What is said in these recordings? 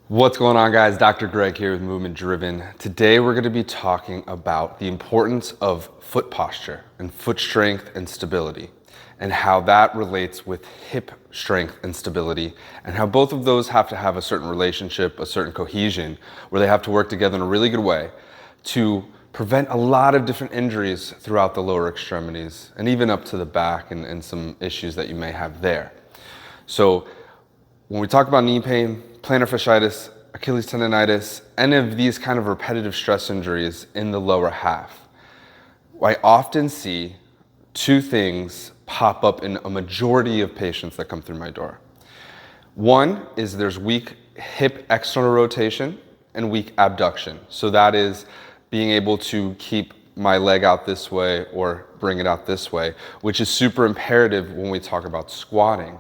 What's going on, guys? Dr. Greg here with Movement Driven. Today we're going to be talking about the importance of foot posture and foot strength and stability, and how that relates with hip strength and stability, and how both of those have to have a certain relationship, a certain cohesion, where they have to work together in a really good way to prevent a lot of different injuries throughout the lower extremities and even up to the back and some issues that you may have there. So when we talk about knee pain, plantar fasciitis, Achilles tendinitis, any of these kind of repetitive stress injuries in the lower half, I often see two things pop up in a majority of patients that come through my door. One is there's weak hip external rotation and weak abduction. So that is being able to keep my leg out this way or bring it out this way, which is super imperative when we talk about squatting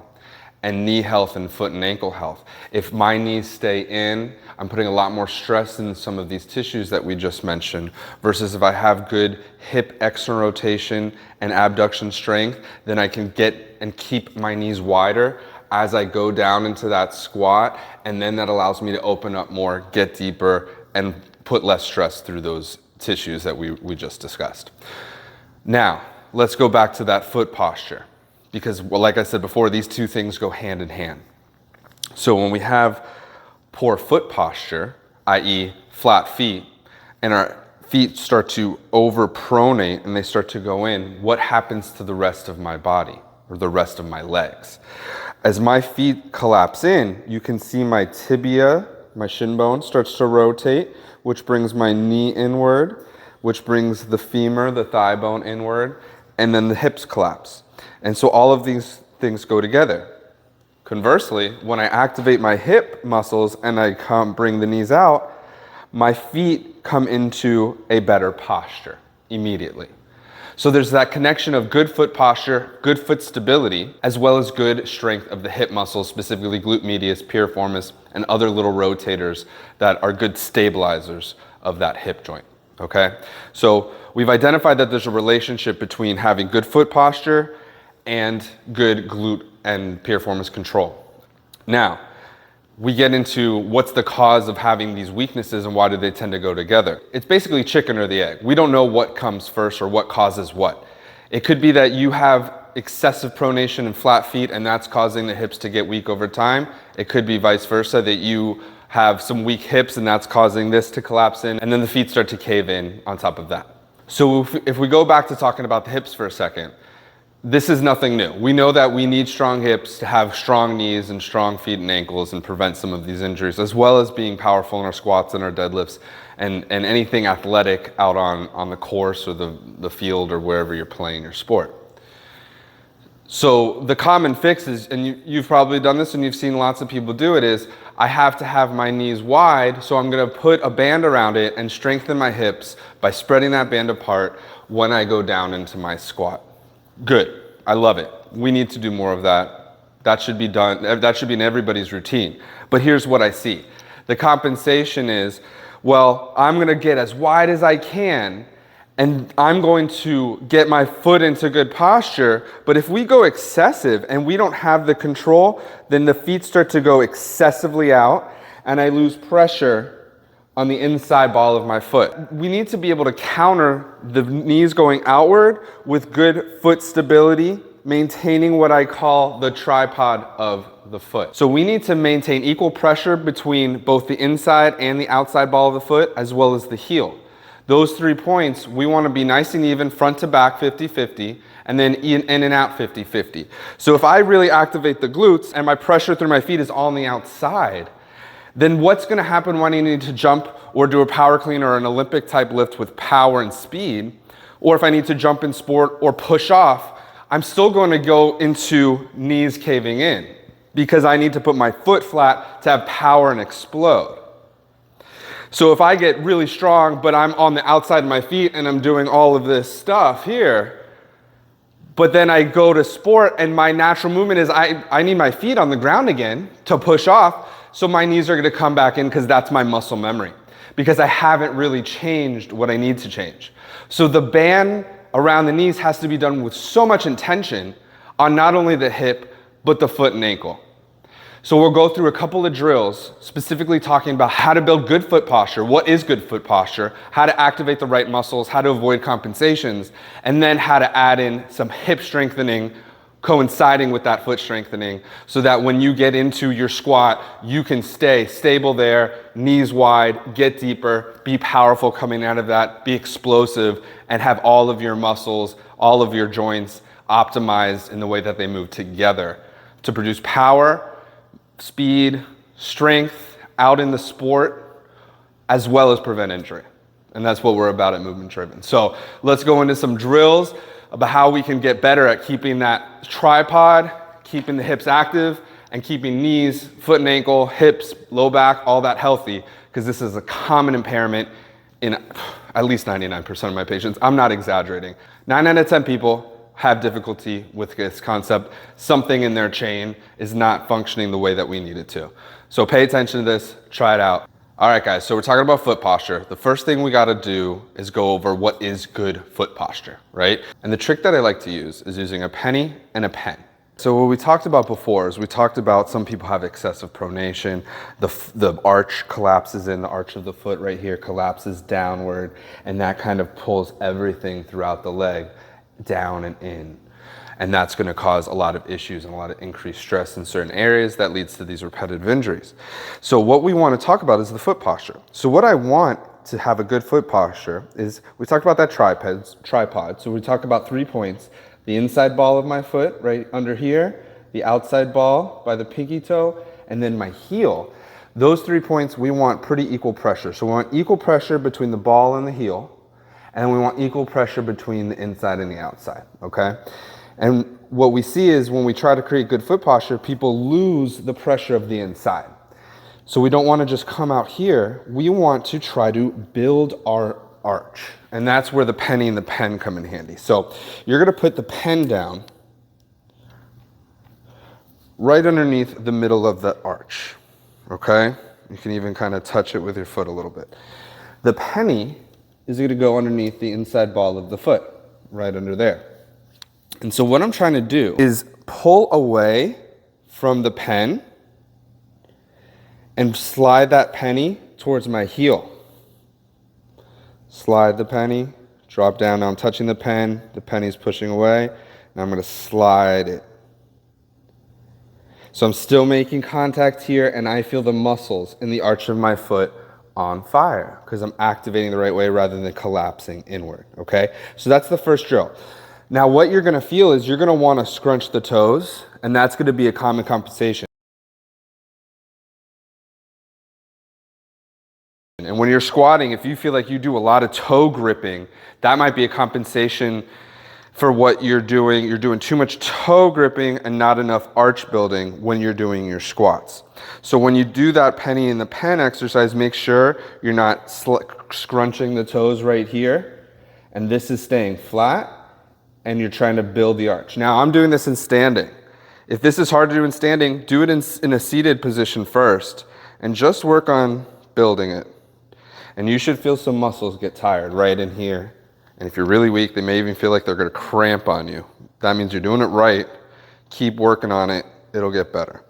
and knee health and foot and ankle health. If my knees stay in, I'm putting a lot more stress in some of these tissues that we just mentioned, versus if I have good hip external rotation and abduction strength, then I can get and keep my knees wider as I go down into that squat, and then that allows me to open up more, get deeper, and put less stress through those tissues that we just discussed. Now, let's go back to that foot posture. Because, well, like I said before, these two things go hand in hand. So when we have poor foot posture, i.e. flat feet, and our feet start to over-pronate and they start to go in, what happens to the rest of my body or the rest of my legs? As my feet collapse in, you can see my tibia, my shin bone, starts to rotate, which brings my knee inward, which brings the femur, the thigh bone inward, and then the hips collapse. And so all of these things go together. Conversely, when I activate my hip muscles and I bring the knees out, my feet come into a better posture immediately. So there's that connection of good foot posture, good foot stability, as well as good strength of the hip muscles, specifically glute medius, piriformis, and other little rotators that are good stabilizers of that hip joint. Okay? So we've identified that there's a relationship between having good foot posture and good glute and piriformis control. Now, we get into what's the cause of having these weaknesses and why do they tend to go together. It's basically chicken or the egg. We don't know what comes first or what causes what. It could be that you have excessive pronation and flat feet and that's causing the hips to get weak over time. It could be vice versa, that you have some weak hips and that's causing this to collapse in, and then the feet start to cave in on top of that. So if we go back to talking about the hips for a second, this is nothing new. We know that we need strong hips to have strong knees and strong feet and ankles and prevent some of these injuries, as well as being powerful in our squats and our deadlifts and anything athletic out on the course or the field or wherever you're playing your sport. So the common fix is, and you've probably done this and you've seen lots of people do it, is I have to have my knees wide, so I'm gonna put a band around it and strengthen my hips by spreading that band apart when I go down into my squat. Good, I love it. We need to do more of that. That should be done, that should be in everybody's routine. But here's what I see. The compensation is, well, I'm gonna get as wide as I can and I'm going to get my foot into good posture, but if we go excessive and we don't have the control, then the feet start to go excessively out and I lose pressure on the inside ball of my foot. We need to be able to counter the knees going outward with good foot stability, maintaining what I call the tripod of the foot. So we need to maintain equal pressure between both the inside and the outside ball of the foot, as well as the heel. Those 3 points, we want to be nice and even, front to back 50-50, and then in and out 50-50. So if I really activate the glutes and my pressure through my feet is all on the outside, then what's going to happen when I need to jump or do a power clean or an Olympic type lift with power and speed, or if I need to jump in sport or push off, I'm still going to go into knees caving in because I need to put my foot flat to have power and explode. So if I get really strong, but I'm on the outside of my feet and I'm doing all of this stuff here, but then I go to sport and my natural movement is I need my feet on the ground again to push off, so my knees are going to come back in because that's my muscle memory, because I haven't really changed what I need to change. So the band around the knees has to be done with so much intention on not only the hip, but the foot and ankle. So we'll go through a couple of drills, specifically talking about how to build good foot posture, what is good foot posture, how to activate the right muscles, how to avoid compensations, and then how to add in some hip strengthening coinciding with that foot strengthening so that when you get into your squat, you can stay stable there, knees wide, get deeper, be powerful coming out of that, be explosive, and have all of your muscles, all of your joints optimized in the way that they move together to produce power, speed, strength out in the sport, as well as prevent injury. And that's what we're about at Movement Driven. So let's go into some drills about how we can get better at keeping that tripod, keeping the hips active, and keeping knees, foot and ankle, hips, low back, all that healthy, because this is a common impairment in at least 99% of my patients. I'm not exaggerating. 9 out of 10 people have difficulty with this concept. Something in their chain is not functioning the way that we need it to. So pay attention to this, try it out. All right, guys, so we're talking about foot posture. The first thing we gotta do is go over what is good foot posture, right? And the trick that I like to use is using a penny and a pen. So what we talked about before is we talked about some people have excessive pronation. The arch collapses in, the arch of the foot right here collapses downward, and that kind of pulls everything throughout the leg down and in. And that's going to cause a lot of issues and a lot of increased stress in certain areas that leads to these repetitive injuries. So what we want to talk about is the foot posture. So what I want to have a good foot posture is, we talked about that tripod. So we talk about 3 points: the inside ball of my foot right under here, the outside ball by the pinky toe, and then my heel. Those 3 points, we want pretty equal pressure. So we want equal pressure between the ball and the heel, and we want equal pressure between the inside and the outside, okay? And what we see is when we try to create good foot posture, people lose the pressure of the inside. So we don't want to just come out here. We want to try to build our arch. And that's where the penny and the pen come in handy. So you're going to put the pen down right underneath the middle of the arch, okay? You can even kind of touch it with your foot a little bit. The penny is going to go underneath the inside ball of the foot, right under there. And so what I'm trying to do is pull away from the pen and slide that penny towards my heel. Slide the penny, drop down. Now I'm touching the penny's pushing away, and I'm going to slide it. So I'm still making contact here, and I feel the muscles in the arch of my foot on fire because I'm activating the right way rather than collapsing inward, okay? So that's the first drill. Now what you're going to feel is you're going to want to scrunch the toes, and that's going to be a common compensation. And when you're squatting, if you feel like you do a lot of toe gripping, that might be a compensation for what you're doing. You're doing too much toe gripping and not enough arch building when you're doing your squats. So when you do that penny in the pen exercise, make sure you're not scrunching the toes right here, and this is staying flat, and you're trying to build the arch. Now I'm doing this in standing. If this is hard to do in standing, do it in a seated position first, and just work on building it. And you should feel some muscles get tired right in here. And if you're really weak, they may even feel like they're gonna cramp on you. That means you're doing it right. Keep working on it, it'll get better.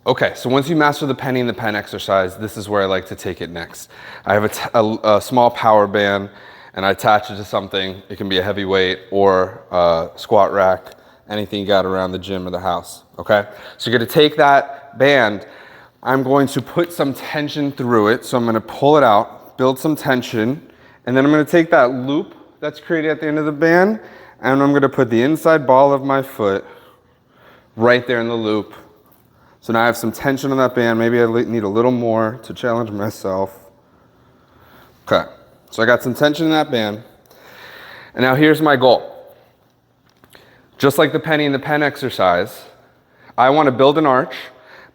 Okay, so once you master the penny and the pen exercise, this is where I like to take it next. I have a small power band, and I attach it to something. It can be a heavy weight or a squat rack, anything you got around the gym or the house, okay? So you're gonna take that band, I'm going to put some tension through it, so I'm gonna pull it out, build some tension, and then I'm gonna take that loop that's created at the end of the band, and I'm gonna put the inside ball of my foot right there in the loop. So now I have some tension on that band. Maybe I need a little more to challenge myself. Okay, so I got some tension in that band. And now here's my goal. Just like the penny and the pen exercise, I wanna build an arch,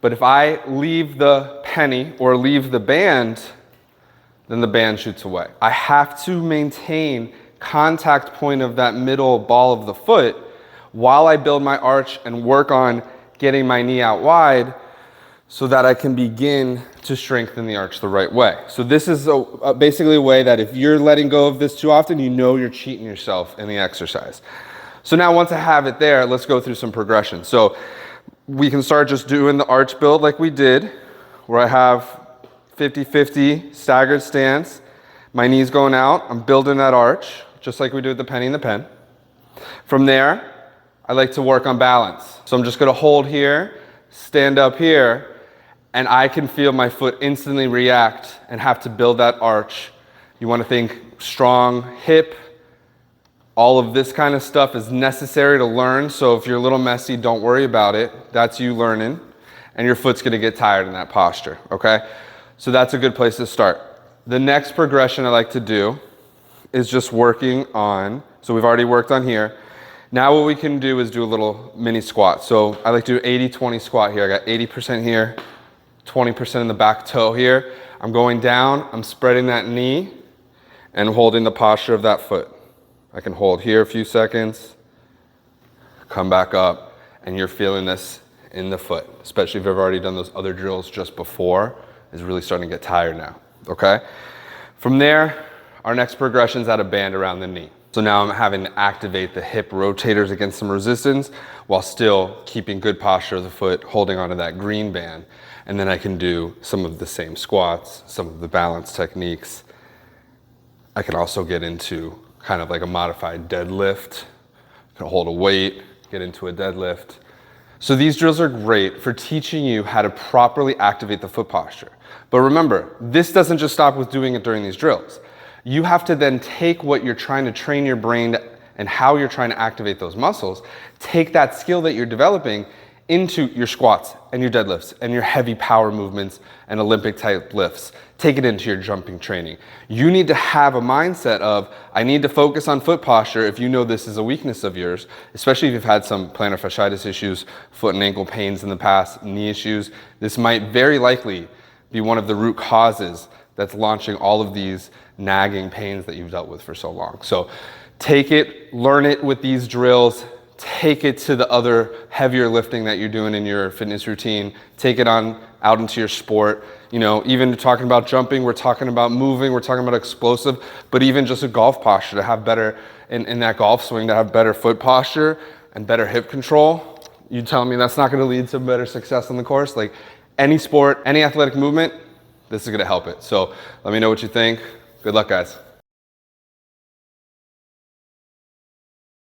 but if I leave the penny or leave the band, then the band shoots away. I have to maintain contact point of that middle ball of the foot while I build my arch and work on getting my knee out wide so that I can begin to strengthen the arch the right way. So this is basically a way that if you're letting go of this too often, you know you're cheating yourself in the exercise. So now once I have it there, let's go through some progression. So we can start just doing the arch build like we did, where I have 50-50 staggered stance. My knee's going out. I'm building that arch, just like we do with the penny and the pen. From there, I like to work on balance. So I'm just gonna hold here, stand up here, and I can feel my foot instantly react and have to build that arch. You wanna think strong hip. All of this kind of stuff is necessary to learn. So if you're a little messy, don't worry about it. That's you learning. And your foot's gonna get tired in that posture, okay? So that's a good place to start. The next progression I like to do is just working on, so we've already worked on here. Now what we can do is do a little mini squat. So I like to do 80-20 squat here. I got 80% here, 20% in the back toe here. I'm going down, I'm spreading that knee and holding the posture of that foot. I can hold here a few seconds, come back up, and you're feeling this in the foot, especially if you've already done those other drills just before. Is really starting to get tired now, okay? From there, our next progression is add a band around the knee. So now I'm having to activate the hip rotators against some resistance while still keeping good posture of the foot, holding onto that green band. And then I can do some of the same squats, some of the balance techniques. I can also get into kind of like a modified deadlift. I can hold a weight, get into a deadlift. So these drills are great for teaching you how to properly activate the foot posture. But remember, this doesn't just stop with doing it during these drills. You have to then take what you're trying to train your brain and how you're trying to activate those muscles, take that skill that you're developing into your squats and your deadlifts and your heavy power movements and Olympic type lifts. Take it into your jumping training. You need to have a mindset of, I need to focus on foot posture if you know this is a weakness of yours, especially if you've had some plantar fasciitis issues, foot and ankle pains in the past, knee issues. This might very likely be one of the root causes that's launching all of these nagging pains that you've dealt with for so long. So take it, learn it with these drills, take it to the other heavier lifting that you're doing in your fitness routine, take it on out into your sport. You know, even talking about jumping, we're talking about moving, we're talking about explosive, but even just a golf posture to have better, in that golf swing, to have better foot posture and better hip control. You telling me that's not gonna lead to better success on the course? Like any sport, any athletic movement, this is gonna help it. So let me know what you think. Good luck, guys.